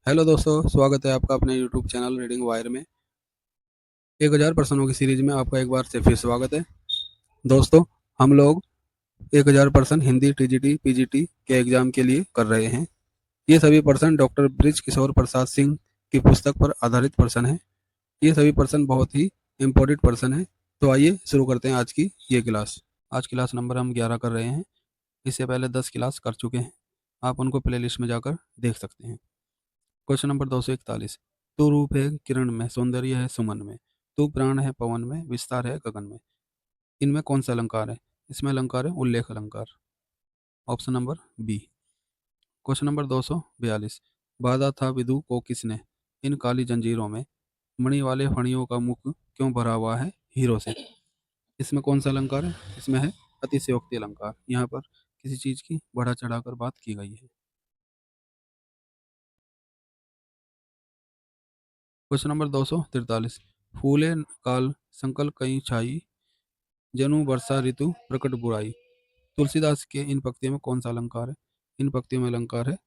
Hello दोस्तों, स्वागत है आपका अपने यूट्यूब चैनल रीडिंग वायर में। 1000 प्रश्नों की सीरीज में आपका एक बार से फिर स्वागत है। दोस्तों, हम लोग 1000 प्रश्न हिंदी टीजीटी पीजीटी के एग्जाम के लिए कर रहे हैं। ये सभी प्रश्न डॉक्टर ब्रिज किशोर प्रसाद सिंह की पुस्तक पर आधारित प्रश्न हैं। ये सभी प्रश्न बहुत ही इम्पोर्टेंट प्रश्न हैं। तो आइए शुरू करते हैं आज की ये क्लास। आज क्लास नंबर हम 11 कर रहे हैं। इससे पहले 10 क्लास कर चुके हैं। आप उनको प्ले लिस्ट में जाकर देख सकते हैं। Question number 241। तू रूप है किरण में, सौंदर्य है सुमन में, तू प्राण है पवन में, विस्तार है गगन में। इनमें कौन सा अलंकार है? इसमें अलंकार है उल्लेख अलंकार। Option number B. Question number 242। बाधा था विदु को किसने, इन काली जंजीरों में, मणि वाले फणियों का मुख क्यों भरा हुआ है हीरो से। इसमें कौन सा अलंकार है? इसमें है अतिशयोक्ति अलंकार। यहाँ पर किसी चीज की बढ़ा चढ़ाकर बात की गई है। Question number 243। फूले काल संकल कई छाई, जनु वर्षा ऋतु प्रकट बुराई। तुलसीदास के इन पंक्तियों में कौन सा अलंकार है? इन पंक्तियों में अलंकार है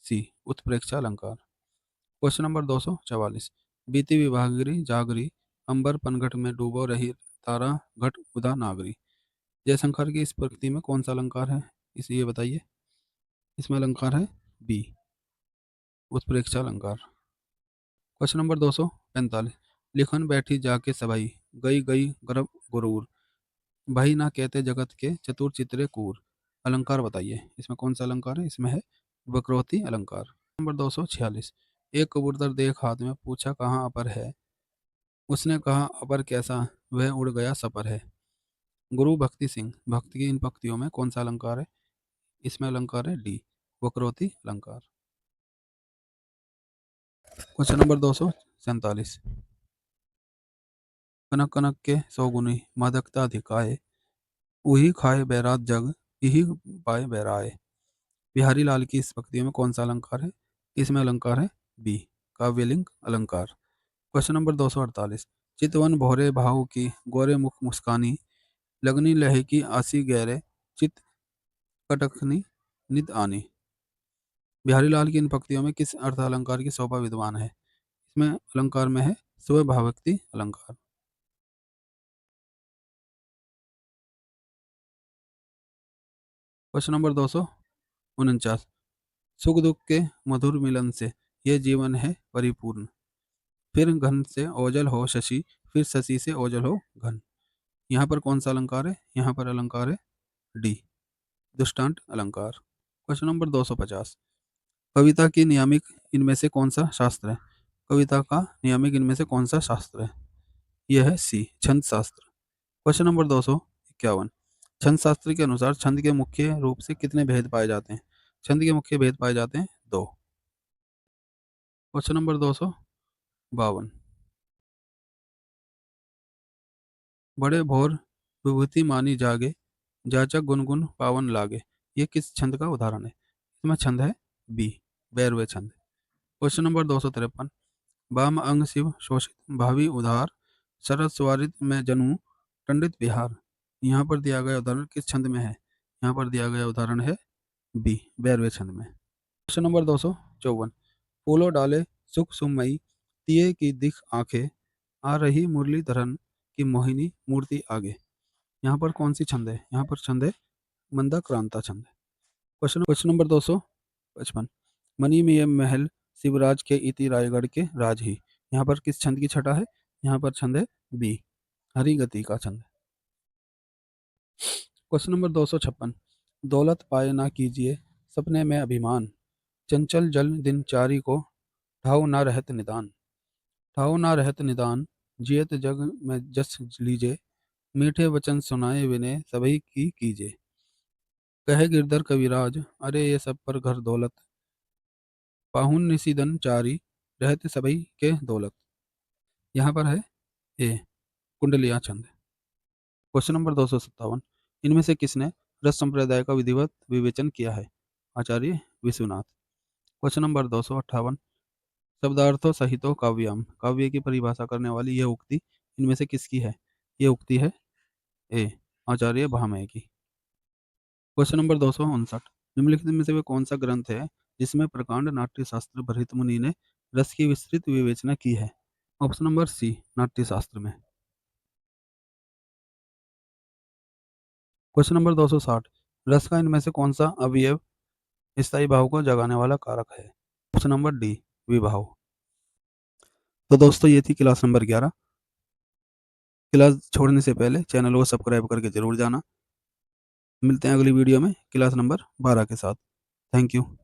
सी, उत्प्रेक्षा अलंकार। Question number 244। बीती विभागिरी जागरी, अंबर पनघट में डूबो रही तारा, घट उदा नागरी। जयशंकर की इस पंक्ति में कौन सा अलंकार है? इसे ये बताइए। इसमें अलंकार है बी, उत्प्रेक्षा अलंकार। Question number 245। लिखन बैठी जाके सभाई, गई गई गर्भ गुरूर, भाई ना कहते जगत के चतुर चित्रे कूर। अलंकार बताइए। इसमें कौन सा अलंकार है? इसमें है वक्रोक्ति अलंकार। नंबर 246। एक कबूतर देख हाथ में, पूछा कहाँ अपर है, उसने कहा अपर कैसा, वह उड़ गया सपर है। गुरु भक्ति सिंह भक्त की इन पंक्तियों में कौन सा अलंकार है? इसमें अलंकार है डी, वक्रोक्ति अलंकार। Question number 247। कनक कनक के सौगुनी, मादकता धिकाए, उही खाए बैरात जग, यही पाए बैराए। बिहारी लाल की इस पंक्तियों में कौन सा अलंकार है? इसमें अलंकार है बी, काव्यलिंग अलंकार। Question number 248। चितवन भोरे भाव की, गोरे मुख मुस्कानी, लगनी लहे की आसी गहरे, चित कटकनी नित आनी। बिहारी लाल की इन पंक्तियों में किस अर्थ अलंकार की शोभा विद्वान है? इसमें अलंकार में है स्वभावक्ति अलंकार। Question number 249। सुख दुख के मधुर मिलन से, ये जीवन है परिपूर्ण, फिर घन से ओझल हो शशि, फिर शशि से ओझल हो घन। यहाँ पर कौन सा अलंकार है? यहाँ पर अलंकार है डी, दृष्टांत अलंकार। Question number 250। कविता की नियामिक इनमें से कौन सा शास्त्र है? कविता का नियामिक इनमें से कौन सा शास्त्र है? यह है सी, छंद शास्त्र। Question number 251। छंद शास्त्र के अनुसार छंद के मुख्य रूप से कितने भेद पाए जाते हैं? छंद के मुख्य भेद पाए जाते हैं दो। Question number 252। बड़े भोर विभूति मानी जागे, जाचक गुनगुन पावन लागे। ये किस छंद का उदाहरण है? इसमें छंद है बी, भैरवे छंद। Question number 253। वाम अंग शिव शोषित भावी उधार, शरद स्वारित में जनु टंडित बिहार। यहाँ पर दिया गया उदाहरण किस छंद में है? यहाँ पर दिया गया उदाहरण है बी, भैरवे छंद में। Question number 254। फूलो डाले सुख सुमई, तिये की दिख आंखें, आ रही मुरलीधरन की मोहिनी मूर्ति आगे। यहाँ पर कौन सी छंद है? यहाँ पर छंद है मंदा क्रांता छंद। Question number 255। मनी में ये महल शिवराज के इति रायगढ़ के राज ही। यहाँ पर किस छंद की छटा है? यहाँ पर छंद है बी, हरि गति का छंद। Question number 256। दौलत पाए ना कीजिए सपने में अभिमान, चंचल जल दिन चारी को, ठाव ना रहत निदान। ठाव ना रहत निदान, जियत जग में जस लीजे, मीठे वचन सुनाए विनय सभी की कीजे। कहे गिरधर कविराज, अरे ये सब पर घर दौलत, पाहुन निशिदन चारी, रहते सभी के दौलत। यहाँ पर है ए, कुंडलिया छंद। Question number 257। इनमें से किसने रस संप्रदाय का विधिवत विवेचन किया है? आचार्य विश्वनाथ। Question number 258। शब्दार्थो सहितो काव्यम, काव्य की परिभाषा करने वाली यह उक्ति इनमें से किसकी है? यह उक्ति है ए, आचार्य भामह की। Question number 259। निम्नलिखित में से वे कौन सा ग्रंथ है जिसमें प्रकांड नाट्य शास्त्र भरत मुनि ने रस की विस्तृत विवेचना की है? ऑप्शन नंबर सी, नाट्यशास्त्र में। क्वेश्चन नंबर 260, रस का इनमें से कौन सा अवयव स्थायी भाव को जगाने वाला कारक है? ऑप्शन नंबर डी, विभाव। तो दोस्तों ये थी क्लास नंबर 11। क्लास छोड़ने से पहले चैनल को सब्सक्राइब करके जरूर जाना। मिलते हैं अगली वीडियो में क्लास नंबर 12 के साथ। Thank you.